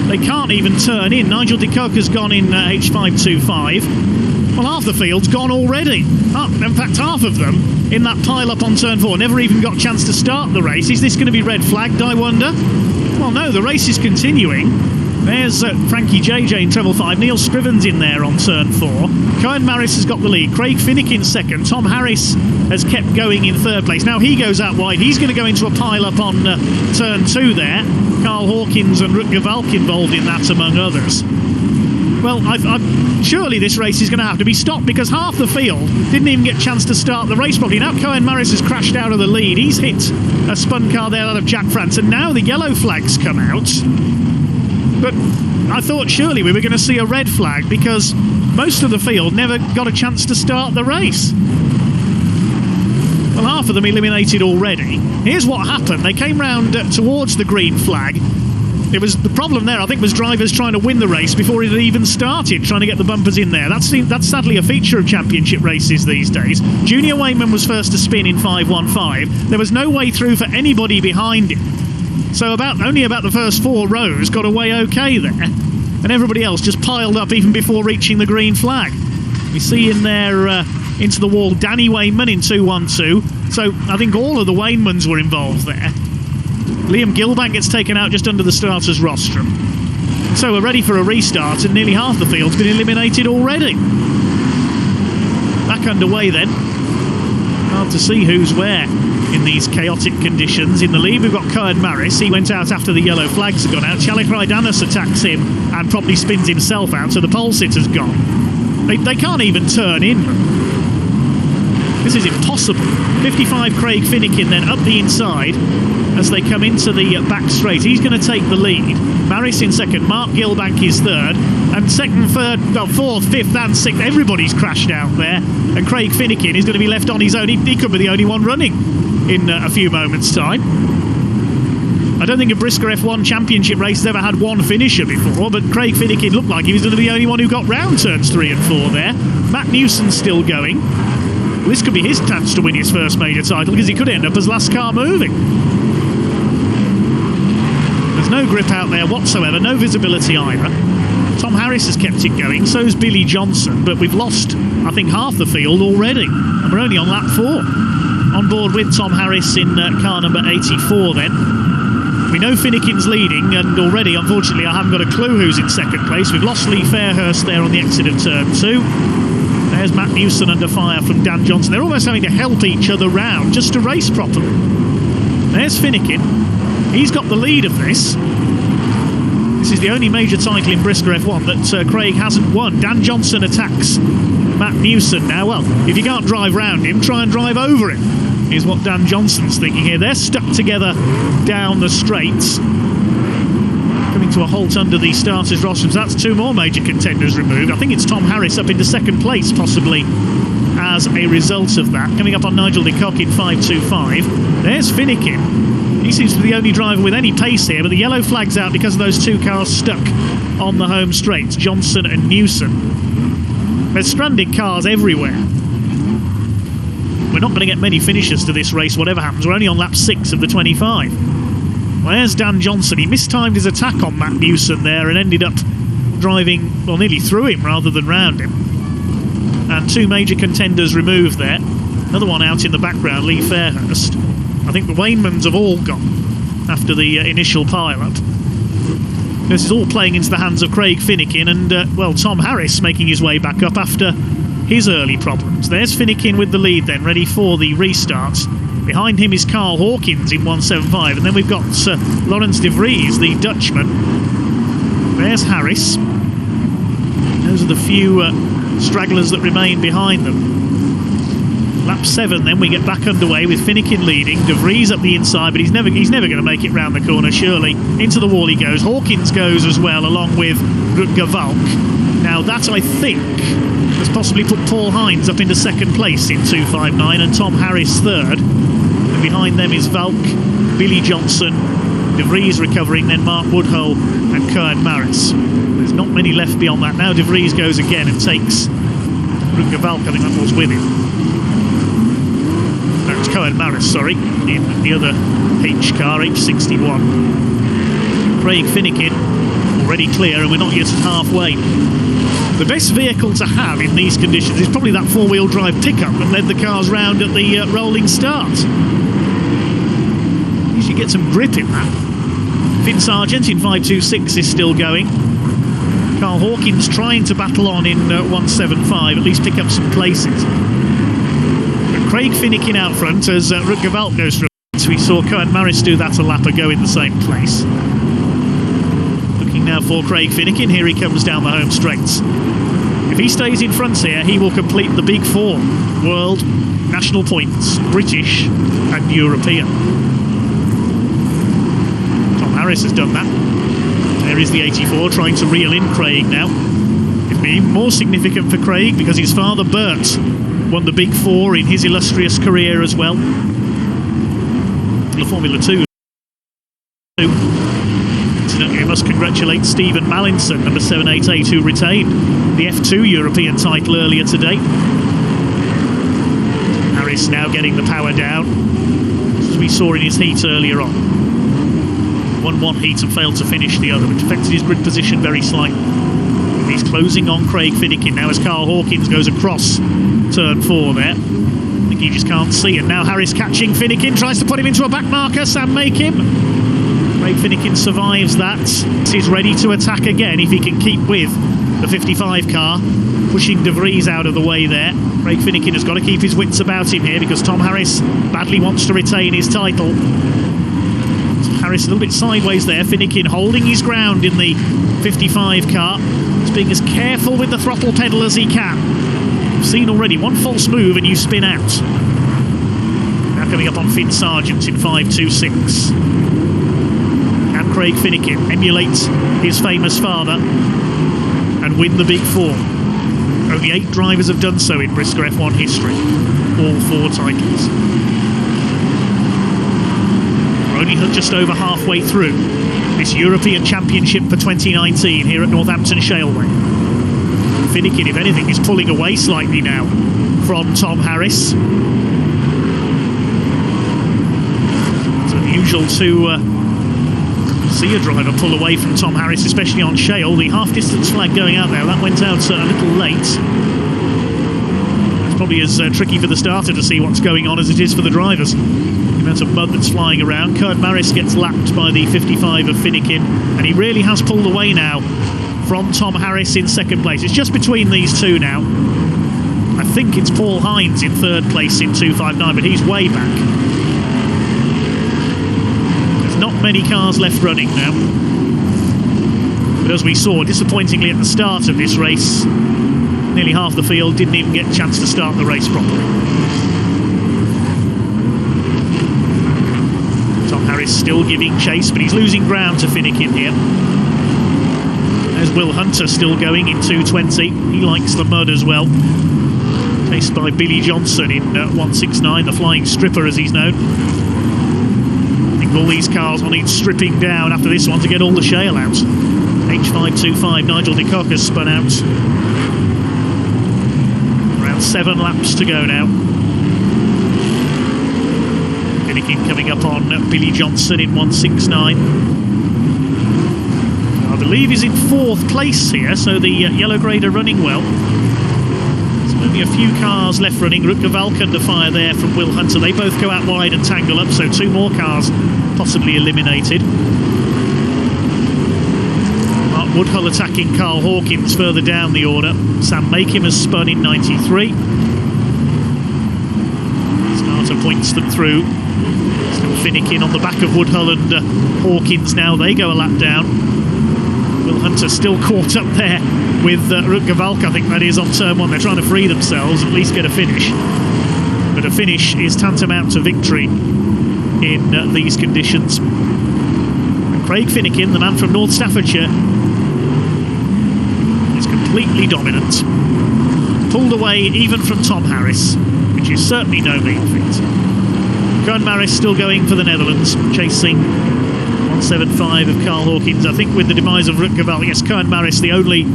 They can't even turn in. Nigel de Kock has gone in H525. Well, half the field's gone already. In fact, half of them in that pile-up on turn 4 never even got a chance to start the race. Is this going to be red flagged, I wonder? Well, no, the race is continuing. There's Frankie JJ in treble 5. Neil Scriven's in there on turn 4. Koen Marris has got the lead. Craig Finnegan second. Tom Harris has kept going in third place. Now he goes out wide. He's going to go into a pile-up on turn 2 there. Karl Hawkins and Rutger Valk involved in that, among others. Well, surely this race is going to have to be stopped because half the field didn't even get a chance to start the race properly. Now Koen Marris has crashed out of the lead. He's hit a spun car there out of Jack France, and now the yellow flags come out. But I thought surely we were going to see a red flag because most of the field never got a chance to start the race. Well, half of them eliminated already. Here's what happened. They came round towards the green flag. It was the problem there, I think, was drivers trying to win the race before it had even started, trying to get the bumpers in there. That's sadly a feature of championship races these days. Junior Wainman was first to spin in 515. There was no way through for anybody behind him. So only about the first 4 rows got away okay there. And everybody else just piled up even before reaching the green flag. We see in there into the wall Danny Wainman in 212. So I think all of the Wainmans were involved there. Liam Gilbank gets taken out just under the starter's rostrum. So we're ready for a restart and nearly half the field's been eliminated already. Back back underway then. Hard to see who's where in these chaotic conditions. In the lead we've got Koen Marris. He went out after the yellow flags had gone out. Tjalle Greidanus attacks him and probably spins himself out, so the pole sitter's gone. They can't even turn in. This is impossible. 55 Craig Finnegan then up the inside as they come into the back straight. He's going to take the lead. Marris in second, Mark Gilbank is third, and second, third, well, fourth, fifth and sixth, everybody's crashed out there, and Craig Finnegan is going to be left on his own. He could be the only one running in a few moments' time. I don't think a Brisca F1 Championship race has ever had one finisher before, but Craig Finnegan looked like he was going to be the only one who got round turns 3 and 4 there. Matt Newson's still going. Well, this could be his chance to win his first major title, because he could end up as last car moving. There's no grip out there whatsoever, no visibility either. Tom Harris has kept it going, so's Billy Johnson, but we've lost, I think, half the field already, and we're only on lap 4. On board with Tom Harris in car number 84 then. We know Finnegan's leading, and already, unfortunately, I haven't got a clue who's in second place. We've lost Lee Fairhurst there on the exit of turn 2. There's Matt Newson under fire from Dan Johnson. They're almost having to help each other round just to race properly. There's Finnegan. He's got the lead of this. This is the only major title in Brisca F1 that Craig hasn't won. Dan Johnson attacks Matt Newson now. Well, if you can't drive round him, try and drive over him, is what Dan Johnson's thinking here. They're stuck together down the straights. Coming to a halt under the starters' rostrums. That's 2 more major contenders removed. I think it's Tom Harris up into second place, possibly, as a result of that. Coming up on Nigel de Kock in 5.25. There's Finnegan. He seems to be the only driver with any pace here, but the yellow flag's out because of those 2 cars stuck on the home straights, Johnson and Newson. There's stranded cars everywhere. We're not going to get many finishers to this race, whatever happens. We're only on lap 6 of the 25. Well, there's Dan Johnson. He mistimed his attack on Matt Newson there and ended up driving, well, nearly through him rather than round him. And 2 major contenders removed there. Another one out in the background, Lee Fairhurst. I think the Wainmans have all gone after the initial pile-up. This is all playing into the hands of Craig Finnegan and, well, Tom Harris making his way back up after his early problems. There's Finnegan with the lead then, ready for the restarts. Behind him is Karl Hawkins in 1.75, and then we've got Laurens de Vries, the Dutchman. There's Harris. Those are the few stragglers that remain behind them. Lap 7 then, we get back underway with Finnegan leading, de Vries up the inside, but he's never going to make it round the corner, surely. Into the wall he goes. Hawkins goes as well, along with Rutger Valk. Now that, I think, has possibly put Paul Hines up into second place in 2.59 and Tom Harris third. And behind them is Valk, Billy Johnson, de Vries recovering, then Mark Woodhull and Koen Marris. There's not many left beyond that. Now de Vries goes again and takes Rutger Valk, I think that was with him. That's Koen Marris, sorry, in the other H car, H61. Craig Finnegan already clear, and we're not yet at halfway. The best vehicle to have in these conditions is probably that 4-wheel drive pickup that led the cars round at the rolling start. You should get some grip in that. Finn Sargent in 5.26 is still going. Karl Hawkins trying to battle on in 1.75, at least pick up some places. But Craig Finnegan out front as Rutger Valk goes through. So we saw Koen Marris do that a lap ago in the same place. Looking now for Craig Finnegan. Here he comes down the home straights. If he stays in front here, he will complete the big 4. World, national points, British and European. Tom Harris has done that. There is the 84 trying to reel in Craig now. It'd be even more significant for Craig because his father Bert won the big 4 in his illustrious career as well. The Formula 2. Incidentally, we must congratulate Stephen Mallinson, number 788, who retained the F2 European title earlier today. Harris now getting the power down, as we saw in his heat earlier on. Won one heat and failed to finish the other, which affected his grid position very slightly. He's closing on Craig Finnegan now as Karl Hawkins goes across turn 4 there. I think he just can't see, and now Harris catching Finnegan, tries to put him into a back marker, Sam make him. Craig Finnegan survives that. He's ready to attack again if he can keep with the 55 car, pushing De Vries out of the way there. Craig Finnegan has got to keep his wits about him here because Tom Harris badly wants to retain his title. Harris a little bit sideways there. Finnegan holding his ground in the 55 car. He's being as careful with the throttle pedal as he can. We've seen already one false move and you spin out. Now coming up on Finn Sargent in 5.26. Can Craig Finnegan emulate his famous father and win the Big Four? Only 8 drivers have done so in Brisca F1 history. All 4 titles. We're only just over halfway through this European Championship for 2019 here at Northampton Shaleway. Finnegan, if anything, is pulling away slightly now from Tom Harris. It's unusual to see a driver pull away from Tom Harris, especially on shale. The half-distance flag going out there, that went out a little late. It's probably as tricky for the starter to see what's going on as it is for the drivers. The amount of mud that's flying around. Koen Marris gets lapped by the 55 of Finnegan, and he really has pulled away now from Tom Harris in second place. It's just between these two now. I think it's Paul Hines in third place in 259, but he's way back. Not many cars left running now. But as we saw, disappointingly at the start of this race, nearly half the field didn't even get a chance to start the race properly. Tom Harris still giving chase, but he's losing ground to Finnegan here. There's Will Hunter still going in 220. He likes the mud as well. Chased by Billy Johnson in 169, the flying stripper as he's known. All these cars will need stripping down after this one to get all the shale out. H525, Nigel de Kock has spun out. Around 7 laps to go now. Finnegan coming up on Billy Johnson in 169. I believe he's in 4th place here, so the yellow grade are running well. Only a few cars left running. Rutger Valk under fire there from Will Hunter. They both go out wide and tangle up, so 2 more cars possibly eliminated. Mark Woodhull attacking Karl Hawkins further down the order. Sam Makim has spun in 93. Starter points them through. Still Finnegan on the back of Woodhull and Hawkins now. They go a lap down. Will Hunter still caught up there with Rutger Valk, I think that is, on turn 1. They're trying to free themselves, at least get a finish. But a finish is tantamount to victory in these conditions. And Craig Finnegan, the man from North Staffordshire, is completely dominant. Pulled away even from Tom Harris, which is certainly no mean feat. Koen Marris still going for the Netherlands, chasing 175 of Karl Hawkins. I think with the demise of Rutger Valk, yes, Koen Marris, the only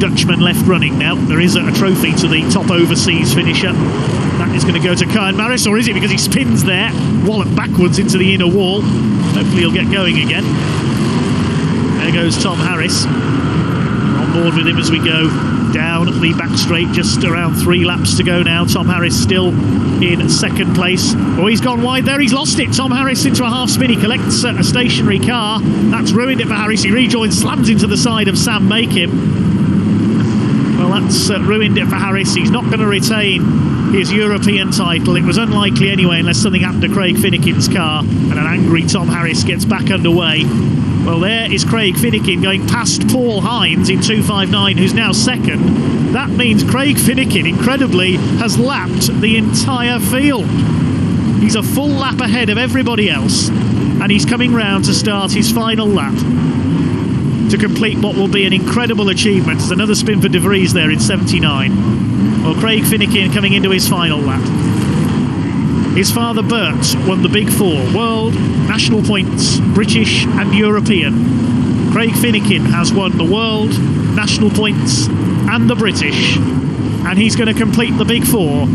Dutchman left running now. There is a trophy to the top overseas finisher. That is going to go to Koen Marris, or is it because he spins there, wallop backwards into the inner wall? Hopefully he'll get going again. There goes Tom Harris. On board with him as we go down the back straight, just around 3 laps to go now. Tom Harris still in second place. Oh, he's gone wide there, he's lost it. Tom Harris into a half spin, he collects a stationary car. That's ruined it for Harris. He rejoins, slams into the side of Sam Makim. Well, that's ruined it for Harris. He's not going to retain his European title. It was unlikely anyway, unless something happened to Craig Finnegan's car and an angry Tom Harris gets back underway. Well, there is Craig Finnegan going past Paul Hines in 259, who's now second. That means Craig Finnegan, incredibly, has lapped the entire field. He's a full lap ahead of everybody else, and he's coming round to start his final lap to complete what will be an incredible achievement. There's another spin for De Vries there in 79. Well, Craig Finnegan coming into his final lap. His father Bert won the Big Four: World, National Points, British and European. Craig Finnegan has won the World, National Points and the British, and he's going to complete the Big Four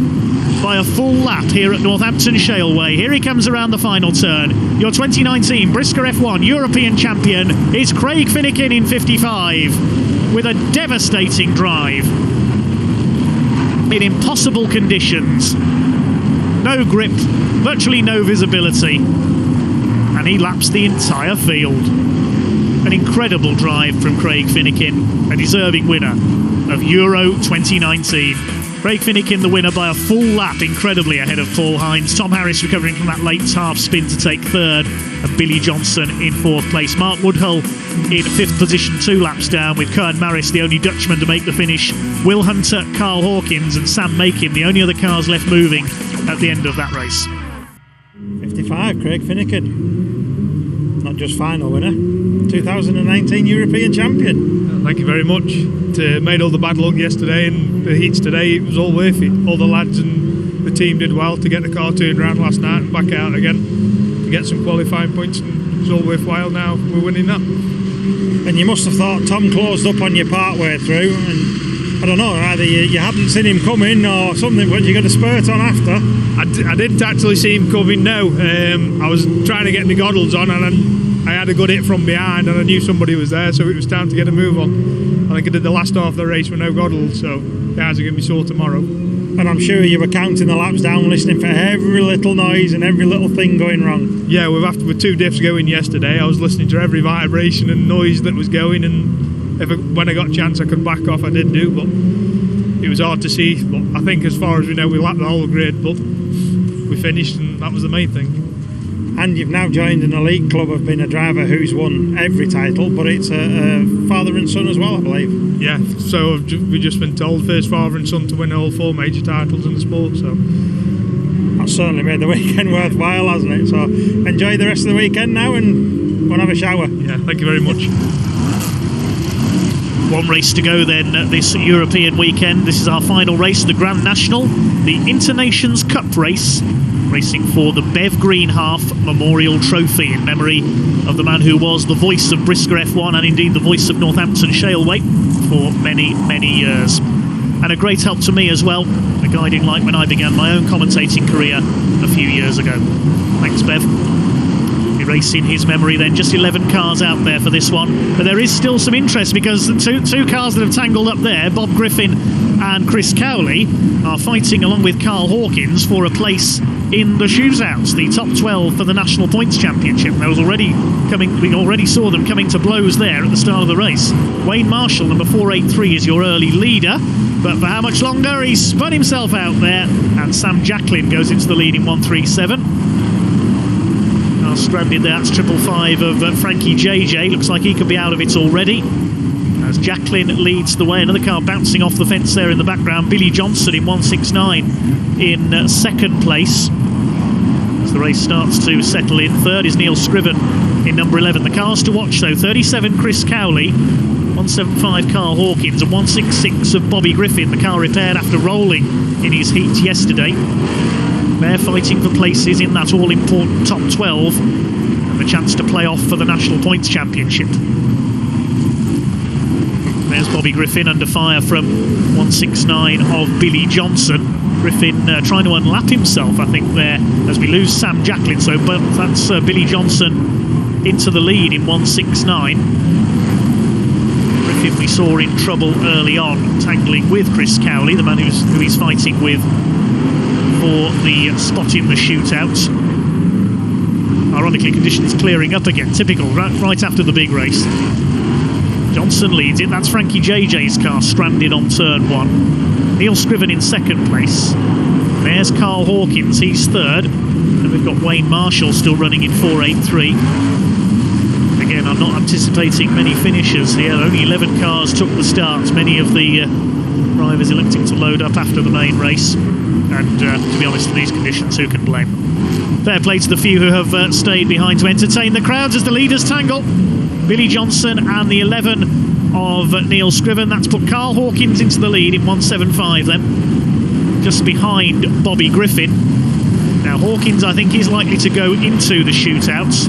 by a full lap here at Northampton Shaleway. Here he comes around the final turn. Your 2019 Brisca F1 European champion is Craig Finnegan in 55 with a devastating drive in impossible conditions. No grip, virtually no visibility, and he laps the entire field. An incredible drive from Craig Finnegan, a deserving winner of Euro 2019. Craig Finnegan the winner by a full lap, incredibly ahead of Paul Hines. Tom Harris recovering from that late half spin to take third, and Billy Johnson in fourth place. Mark Woodhull in fifth position, 2 laps down, with Koen Marris the only Dutchman to make the finish. Will Hunter, Karl Hawkins and Sam Makin the only other cars left moving at the end of that race. 55, Craig Finnegan. Not just final winner, 2019 European champion. Thank you very much. Made all the bad luck yesterday and the heats today, it was all worth it. All the lads and the team did well to get the car turned around last night and back out again to get some qualifying points, and it was all worthwhile. Now we're winning that. And you must have thought Tom closed up on you part way through, and I don't know, either you hadn't seen him coming or something, but you got a spurt on after. I didn't actually see him coming, no. I was trying to get my goggles on, and I had a good hit from behind, and I knew somebody was there, so it was time to get a move on. I think I did the last half of the race with no goggles, so the eyes are going to be sore tomorrow. And I'm sure you were counting the laps down, listening for every little noise and every little thing going wrong. Yeah, with 2 diffs going yesterday, I was listening to every vibration and noise that was going, and when I got a chance I could back off, I did do, but it was hard to see. But I think as far as we know, we lapped the whole grid, but we finished, and that was the main thing. And you've now joined an elite club of being a driver who's won every title, but it's a father and son as well, I believe. Yeah, so we've just been told first father and son to win all 4 major titles in the sport, so that's certainly made the weekend worthwhile, hasn't it? So enjoy the rest of the weekend now and go and have a shower. Yeah, thank you very much. One race to go then this European weekend. This is our final race, the Grand National, the Internations Cup race, racing for the Bev Greenhalgh Memorial Trophy in memory of the man who was the voice of Brisca F1 and indeed the voice of Northampton Shaleway for many, many years. And a great help to me as well, a guiding light when I began my own commentating career a few years ago. Thanks, Bev. Race in his memory then. Just 11 cars out there for this one, but there is still some interest because the two cars that have tangled up there, Bob Griffin and Chris Cowley, are fighting along with Karl Hawkins for a place in the shootouts, the top 12 for the National Points Championship. There was already coming, we already saw them coming to blows there at the start of the race. Wayne Marshall, number 483, is your early leader, but for how much longer? He's spun himself out there, and Sam Jacklin goes into the lead in 137. Stranded there, that's 555 of Frankie JJ. Looks like he could be out of it already as Jacklin leads the way. Another car bouncing off the fence there in the background. Billy Johnson in 169 in second place as the race starts to settle in. Third is Neil Scriven in number 11. The cars to watch though: 37 Chris Cowley, 175 Karl Hawkins and 166 of Bobby Griffin, the car repaired after rolling in his heat yesterday. They're fighting for places in that all-important top 12 and the chance to play off for the National Points Championship. There's Bobby Griffin under fire from 169 of Billy Johnson. Griffin trying to unlap himself, I think, there as we lose Sam Jacklin. So but that's Billy Johnson into the lead in 169. Griffin we saw in trouble early on, tangling with Chris Cowley, the man who he's fighting with for the spot in the shootout. Ironically, conditions clearing up again, typical, right after the big race. Johnson leads it. That's Frankie JJ's car stranded on turn 1. Neil Scriven in second place. There's Karl Hawkins, he's third. And we've got Wayne Marshall still running in 483. Again, I'm not anticipating many finishers here. Only 11 cars took the starts. Many of the drivers electing to load up after the main race. And to be honest, in these conditions, who can blame? Fair play to the few who have stayed behind to entertain the crowds as the leaders tangle. Billy Johnson and the 11 of Neil Scriven. That's put Karl Hawkins into the lead in 175 then, just behind Bobby Griffin. Now Hawkins, I think, is likely to go into the shootouts,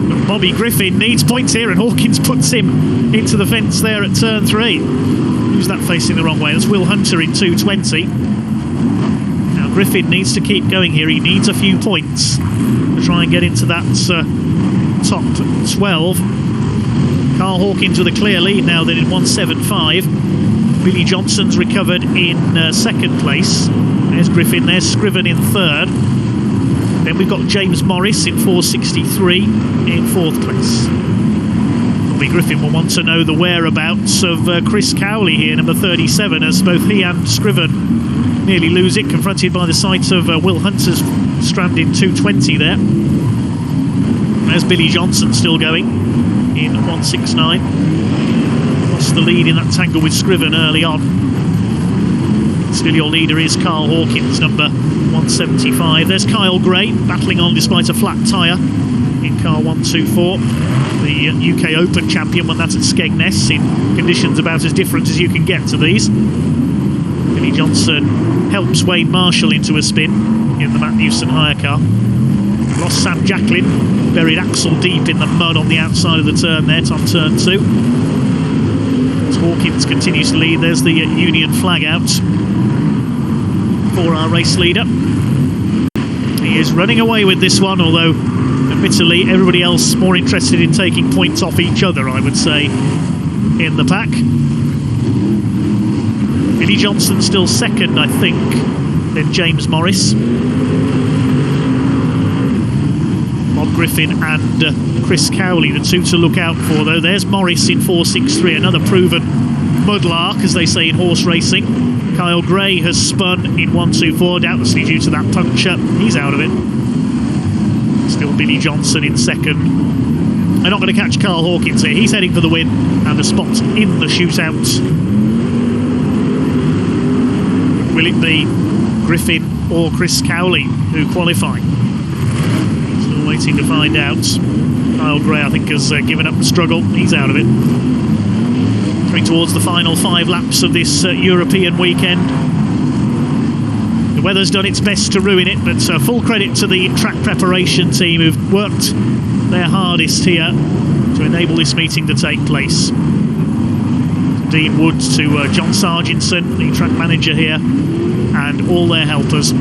but Bobby Griffin needs points here, and Hawkins puts him into the fence there at turn 3. Who's that facing the wrong way? That's Will Hunter in 220. Now Griffin needs to keep going here. He needs a few points to try and get into that top 12. Karl Hawkins with a clear lead now then in 175. Billy Johnson's recovered in second place. There's Griffin, there's Scriven in third. Then we've got James Morris in 463 in fourth place. Bobby Griffin will want to know the whereabouts of Chris Cowley here, number 37, as both he and Scriven nearly lose it, confronted by the sight of Will Hunter's stranded 220 there. There's Billy Johnson still going in 169. Lost the lead in that tangle with Scriven early on. Still your leader is Karl Hawkins, number 175. There's Kyle Gray battling on despite a flat tyre in car 124. The UK Open champion won that at Skegness in conditions about as different as you can get to these. Billy Johnson helps Wayne Marshall into a spin in the Matt Newson hire car. Lost Sam Jacklin, buried axle deep in the mud on the outside of the turn there, on turn 2. As Hawkins continues to lead, there's the Union flag out for our race leader. He is running away with this one, although admittedly everybody else more interested in taking points off each other, I would say, in the pack. Billy Johnson still second, I think, then James Marris. Bob Griffin and Chris Cowley, the two to look out for, though. There's Marris in 463, another proven mudlark, as they say in horse racing. Kyle Gray has spun in 124, doubtlessly due to that puncture. He's out of it. Still Billy Johnson in second. They're not going to catch Karl Hawkins here. He's heading for the win and a spot in the shootout. Will it be Griffin or Chris Cowley who qualify? Still waiting to find out. Kyle Gray, I think, has given up the struggle. He's out of it. Coming towards the final 5 laps of this European weekend. The weather's done its best to ruin it, but full credit to the track preparation team who've worked their hardest here to enable this meeting to take place. To Dean Woods, to John Sargentson, the track manager here, and all their helpers.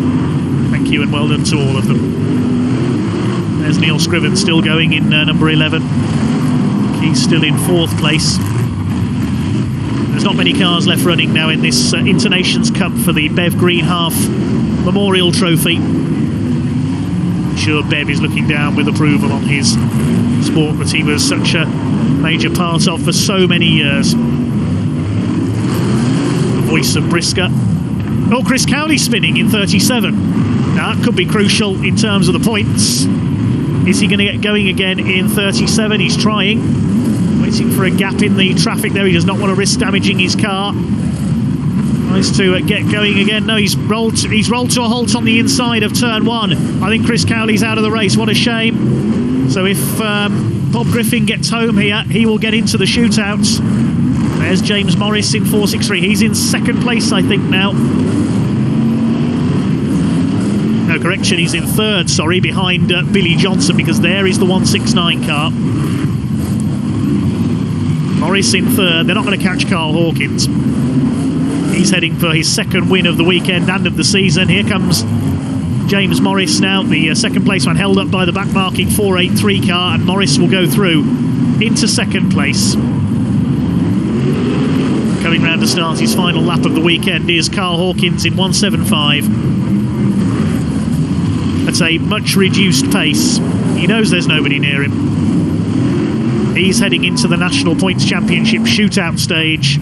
Thank you and well done to all of them. There's Neil Scriven still going in number 11. He's still in 4th place. There's not many cars left running now in this Internations Cup for the Bev Green Half Memorial Trophy. I'm sure Bev is looking down with approval on his sport that he was such a major part of for so many years. The voice of Brisca. Oh, Chris Cowley spinning in 37. Now that could be crucial in terms of the points. Is he going to get going again in 37? He's trying. Waiting for a gap in the traffic there. He does not want to risk damaging his car. Tries to get going again. No, he's rolled to a halt on the inside of turn 1. I think Chris Cowley's out of the race. What a shame. So if Bob Griffin gets home here, he will get into the shootouts. There's James Marris in 463. He's in 2nd place, I think, now. No, correction, he's in 3rd, sorry, behind Billy Johnson, because there is the 169 car. Marris in 3rd. They're not going to catch Karl Hawkins. He's heading for his 2nd win of the weekend and of the season. Here comes James Marris now, the 2nd place man, held up by the back-marking 483 car, and Marris will go through into 2nd place. Coming round to start his final lap of the weekend is Karl Hawkins in 175. At a much reduced pace. He knows there's nobody near him. He's heading into the National Points Championship shootout stage.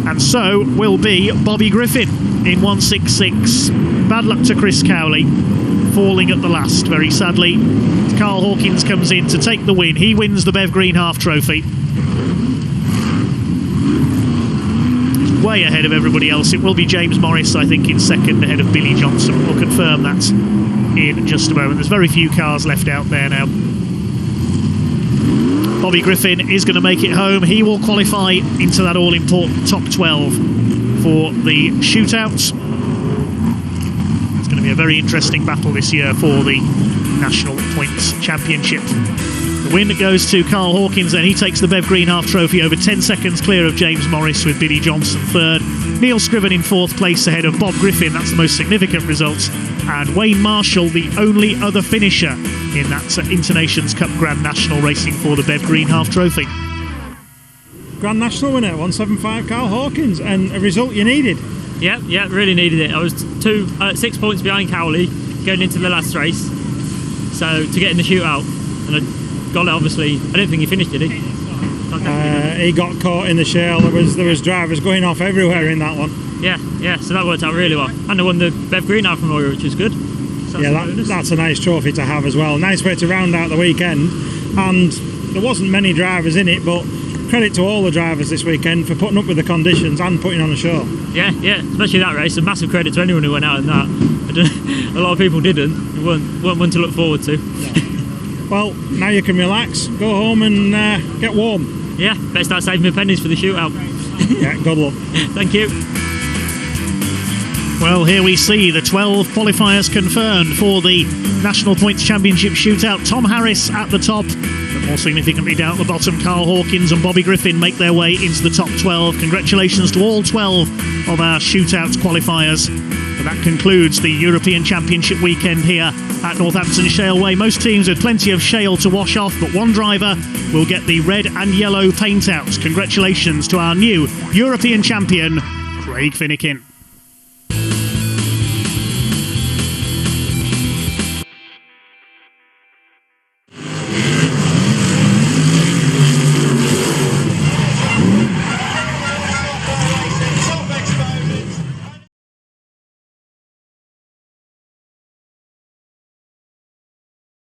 And so will be Bobby Griffin in 166. Bad luck to Chris Cowley, falling at the last, very sadly. Karl Hawkins comes in to take the win. He wins the Bev Green Half Trophy. Way ahead of everybody else. It will be James Marris, I think, in 2nd, ahead of Billy Johnson. We'll confirm that in just a moment. There's very few cars left out there now. Bobby Griffin is going to make it home. He will qualify into that all-important top 12 for the shootout. It's going to be a very interesting battle this year for the National Points Championship. The win goes to Karl Hawkins, and he takes the Bev Green Half Trophy over 10 seconds clear of James Marris, with Billy Johnson 3rd. Neil Scriven in 4th place ahead of Bob Griffin. That's the most significant result. And Wayne Marshall, the only other finisher in that Internations Cup Grand National, racing for the Bev Green Half Trophy. Grand National winner, 175, Karl Hawkins, and a result you needed. Yeah, really needed it. I was 6 points behind Cowley going into the last race, so to get in the shootout, and I got it. Obviously, I don't think he finished, did he? He got caught in the shale. There was drivers going off everywhere in that one. Yeah. So that worked out really well. And I won the Bev Green out from Roy, which is good. So that's a nice trophy to have as well. Nice way to round out the weekend. And there wasn't many drivers in it, but credit to all the drivers this weekend for putting up with the conditions and putting on a show. Yeah, especially that race. A massive credit to anyone who went out in that. A lot of people didn't. It weren't one to look forward to. Well, now you can relax, go home and get warm. Yeah, better start saving my pennies for the shootout. Yeah, good luck. Thank you. Well, here we see the 12 qualifiers confirmed for the National Points Championship shootout. Tom Harris at the top, but more significantly down at the bottom, Karl Hawkins and Bobby Griffin make their way into the top 12. Congratulations to all 12 of our shootout qualifiers. And that concludes the European Championship weekend here at Northampton Shaleway. Most teams with plenty of shale to wash off, but one driver will get the red and yellow paint out. Congratulations to our new European champion, Craig Finnekin.